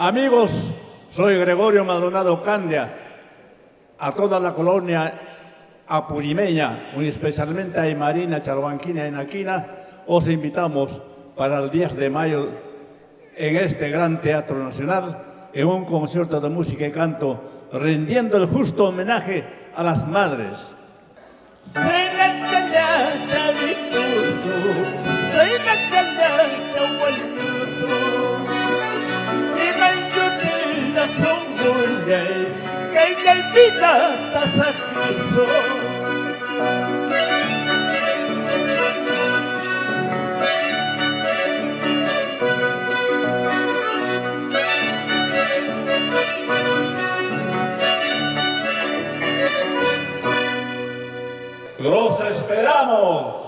Amigos, soy Gregorio Maldonado Candia. A toda la colonia apurimeña, muy especialmente a Marina, Charhuanquina y Naquina, os invitamos para el 10 de mayo en este gran Teatro Nacional, en un concierto de música y canto, rindiendo el justo homenaje a las madres. ¡Los esperamos!